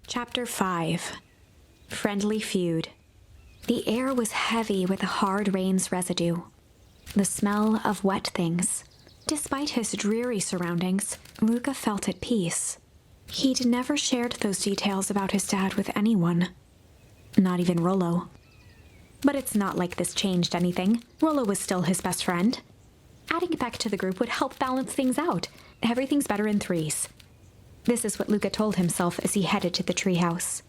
Chapter 5. Friendly Feud. The air was heavy with the hard rain's residue, the smell of wet things. Despite his dreary surroundings, Luca felt at peace. He'd never shared those details about his dad with anyone, not even Rollo. But it's not like this changed anything. Rollo was still his best friend. Adding it back to the group would help balance things out. Everything's better in threes. This is what Luca told himself as he headed to the treehouse.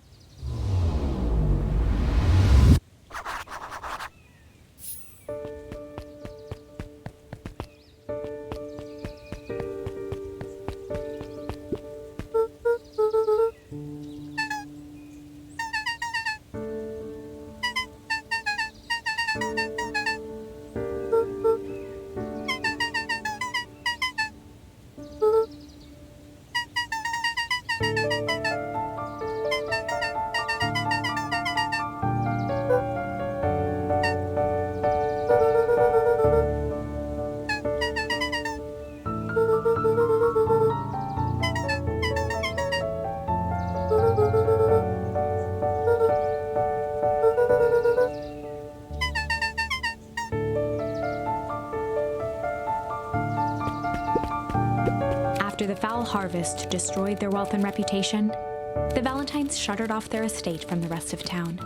After the foul harvest destroyed their wealth and reputation, the Valentines shuttered off their estate from the rest of town.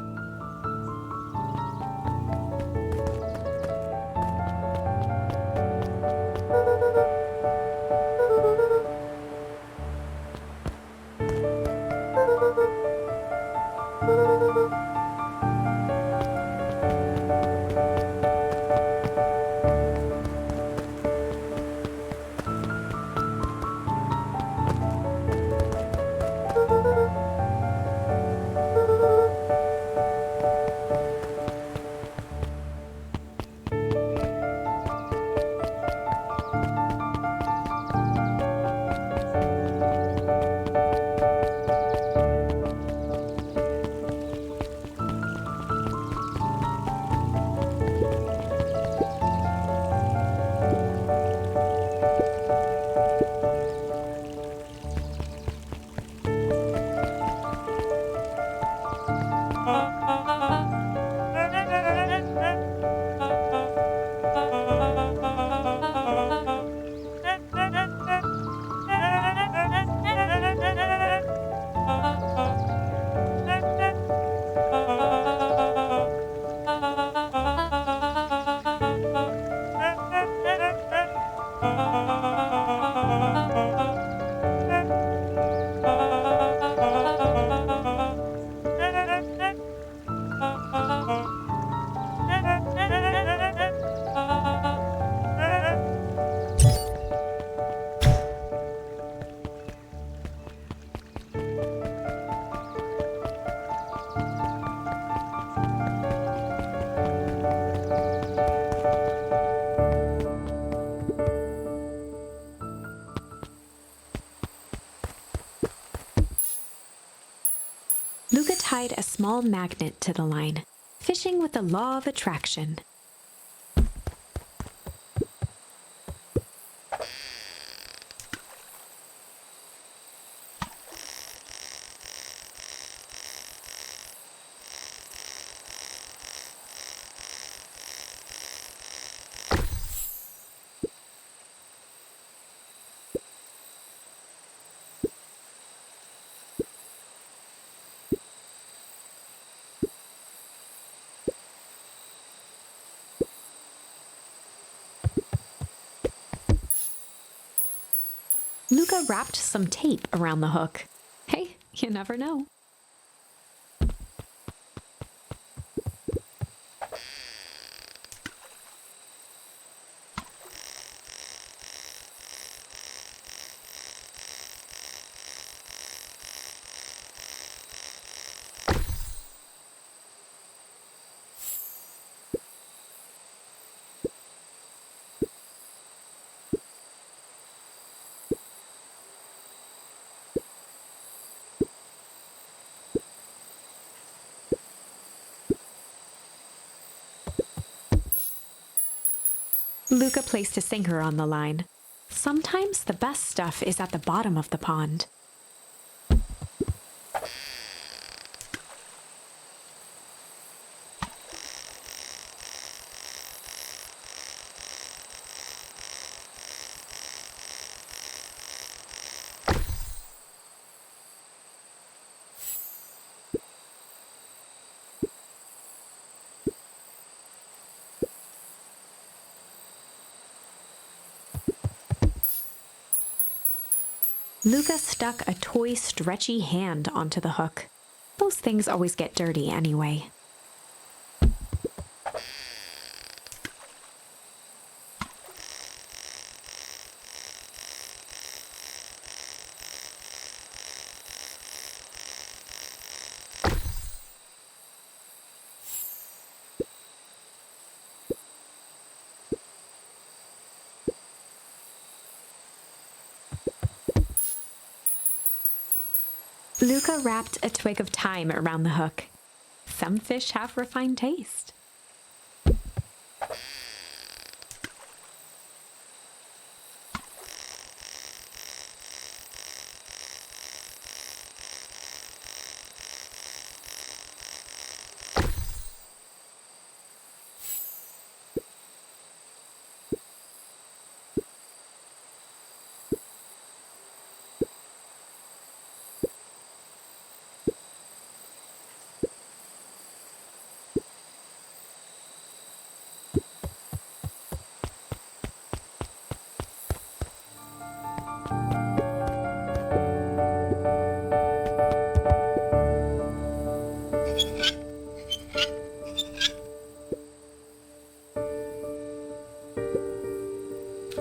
Luca tied a small magnet to the line, fishing with the law of attraction. Luca wrapped some tape around the hook. Hey, you never know. Luca placed a sinker on the line. Sometimes the best stuff is at the bottom of the pond. Luca stuck a toy stretchy hand onto the hook. Those things always get dirty anyway. Luca wrapped a twig of thyme around the hook. Some fish have refined taste.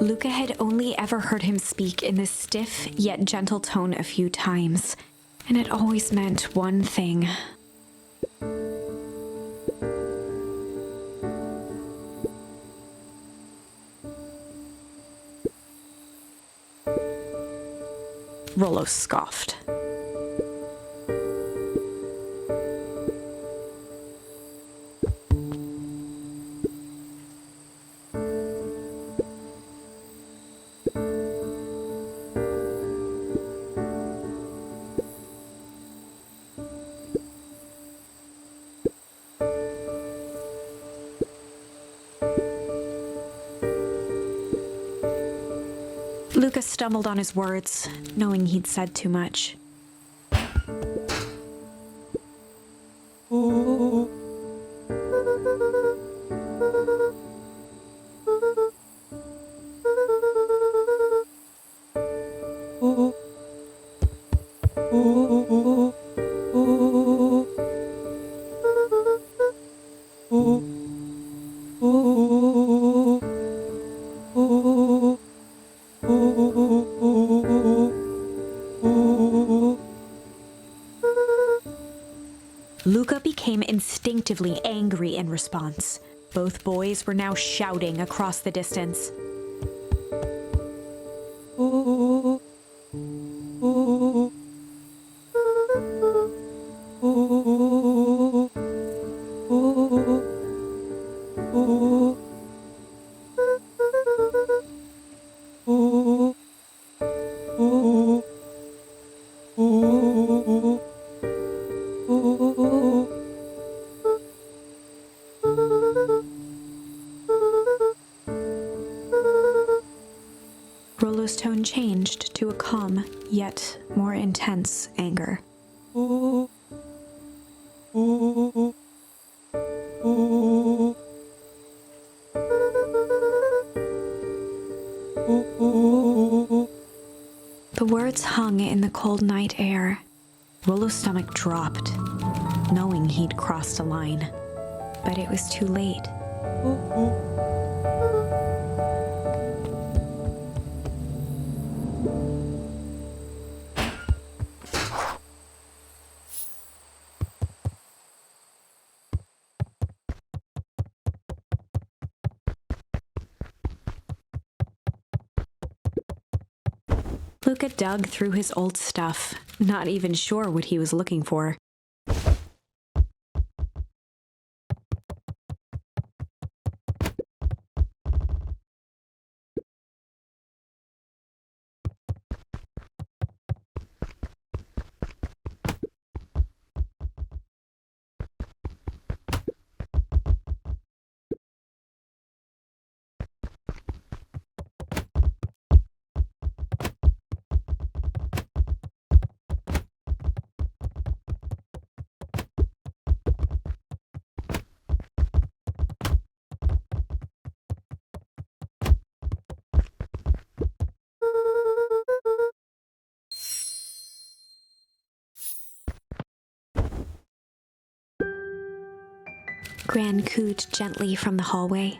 Luca had only ever heard him speak in this stiff yet gentle tone a few times, and it always meant one thing. Rollo scoffed. Luca stumbled on his words, knowing he'd said too much. Luca became instinctively angry in response. Both boys were now shouting across the distance. Rollo's tone changed to a calm, yet more intense anger. The words hung in the cold night air. Rollo's stomach dropped, knowing he'd crossed a line. But it was too late. Luca dug through his old stuff, not even sure what he was looking for. Gran cooed gently from the hallway.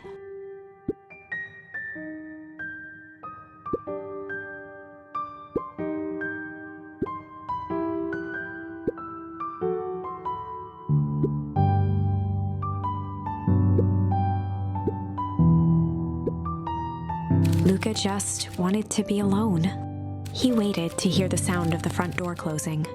Luca just wanted to be alone. He waited to hear the sound of the front door closing.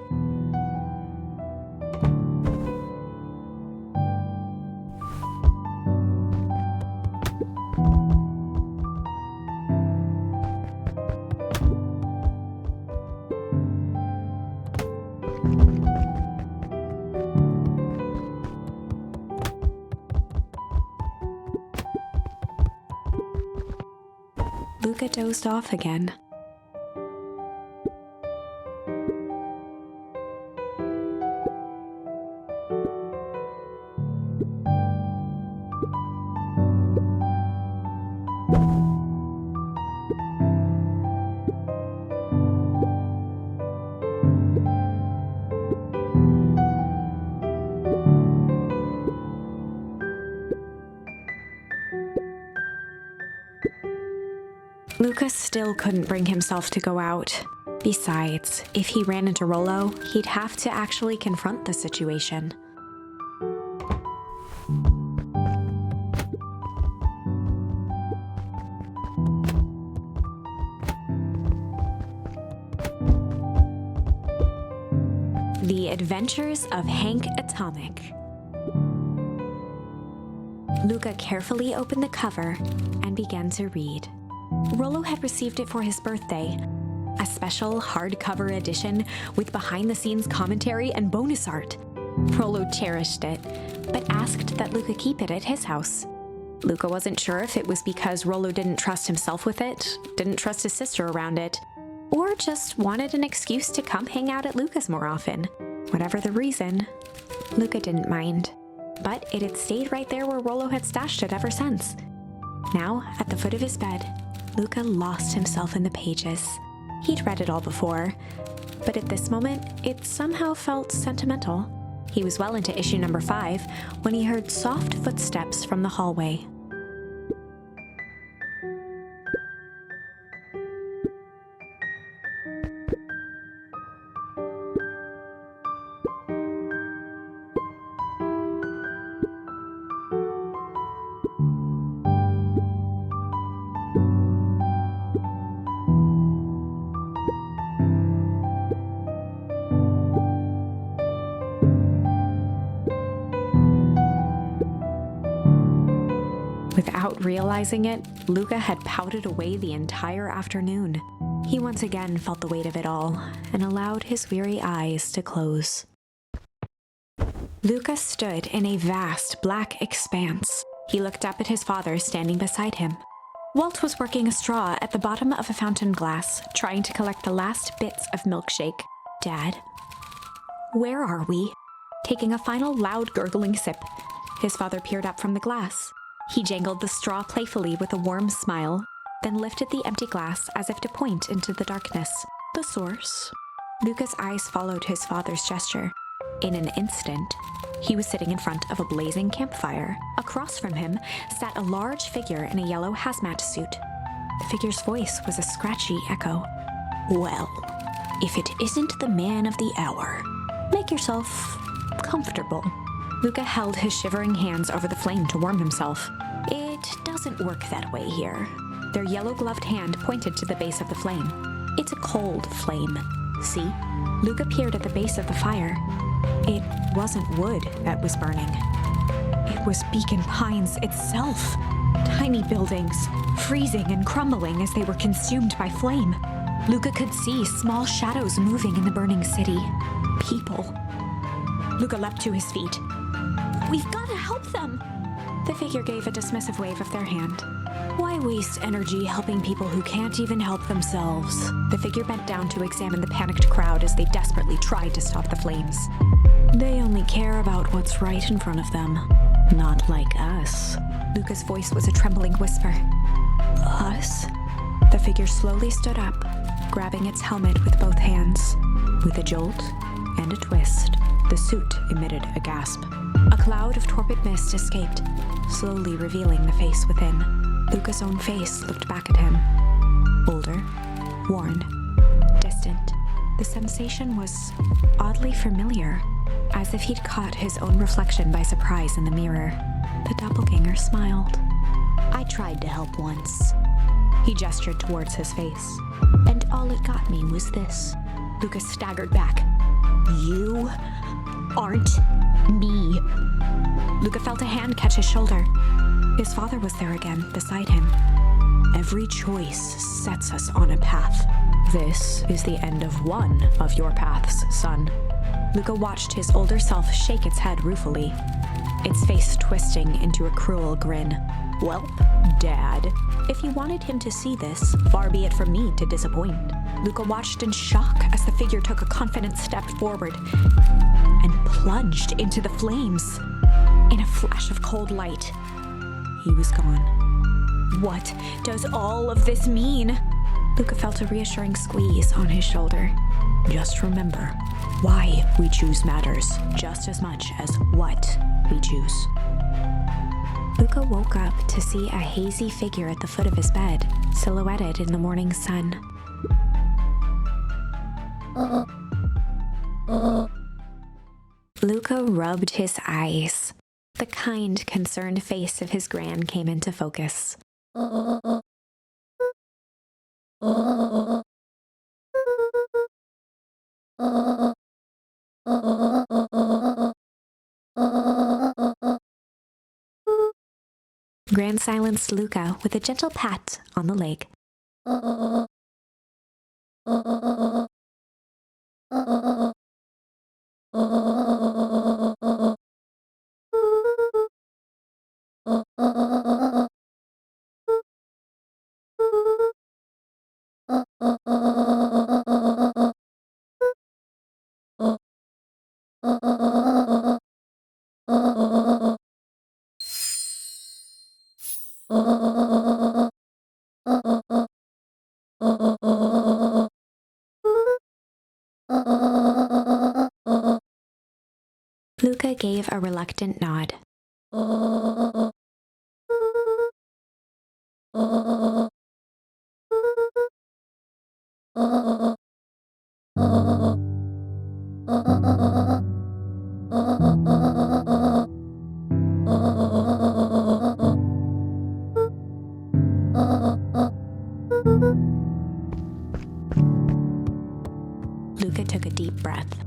Luca dozed off again. Luca still couldn't bring himself to go out. Besides, if he ran into Rollo, he'd have to actually confront the situation. The Adventures of Hank Atomic. Luca carefully opened the cover and began to read. Rollo had received it for his birthday, a special hardcover edition with behind-the-scenes commentary and bonus art. Rollo cherished it, but asked that Luca keep it at his house. Luca wasn't sure if it was because Rollo didn't trust himself with it, didn't trust his sister around it, or just wanted an excuse to come hang out at Luca's more often. Whatever the reason, Luca didn't mind. But it had stayed right there where Rollo had stashed it ever since. Now, at the foot of his bed, Luca lost himself in the pages. He'd read it all before, but at this moment, it somehow felt sentimental. He was well into issue number 5 when he heard soft footsteps from the hallway. Without realizing it, Luca had pouted away the entire afternoon. He once again felt the weight of it all and allowed his weary eyes to close. Luca stood in a vast black expanse. He looked up at his father standing beside him. Walt was working a straw at the bottom of a fountain glass, trying to collect the last bits of milkshake. Dad? Where are we? Taking a final loud gurgling sip, his father peered up from the glass. He jangled the straw playfully with a warm smile, then lifted the empty glass as if to point into the darkness. The source? Luca's eyes followed his father's gesture. In an instant, he was sitting in front of a blazing campfire. Across from him sat a large figure in a yellow hazmat suit. The figure's voice was a scratchy echo. Well, if it isn't the man of the hour, make yourself comfortable. Luca held his shivering hands over the flame to warm himself. It doesn't work that way here. Their yellow-gloved hand pointed to the base of the flame. It's a cold flame. See? Luca peered at the base of the fire. It wasn't wood that was burning. It was Beacon Pines itself. Tiny buildings, freezing and crumbling as they were consumed by flame. Luca could see small shadows moving in the burning city. People. Luca leapt to his feet. We've got to help them! The figure gave a dismissive wave of their hand. Why waste energy helping people who can't even help themselves? The figure bent down to examine the panicked crowd as they desperately tried to stop the flames. They only care about what's right in front of them. Not like us. Luca's voice was a trembling whisper. Us? The figure slowly stood up, grabbing its helmet with both hands. With a jolt and a twist, the suit emitted a gasp. A cloud of torpid mist escaped, slowly revealing the face within. Luca's own face looked back at him. Older, worn, distant. The sensation was oddly familiar, as if he'd caught his own reflection by surprise in the mirror. The doppelganger smiled. I tried to help once. He gestured towards his face. And all it got me was this. Luca staggered back. You aren't me. Luca felt a hand catch his shoulder. His father was there again, beside him. Every choice sets us on a path. This is the end of one of your paths, son. Luca watched his older self shake its head ruefully, its face twisting into a cruel grin. Welp, Dad. If you wanted him to see this, far be it from me to disappoint. Luca watched in shock as the figure took a confident step forward and plunged into the flames. In a flash of cold light, he was gone. What does all of this mean? Luca felt a reassuring squeeze on his shoulder. Just remember, why we choose matters just as much as what we choose. Luca woke up to see a hazy figure at the foot of his bed, silhouetted in the morning sun. Luca rubbed his eyes. The kind, concerned face of his gran came into focus. Gran silenced Luca with a gentle pat on the leg. Luca gave a reluctant nod. Luca took a deep breath.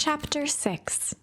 Chapter 6.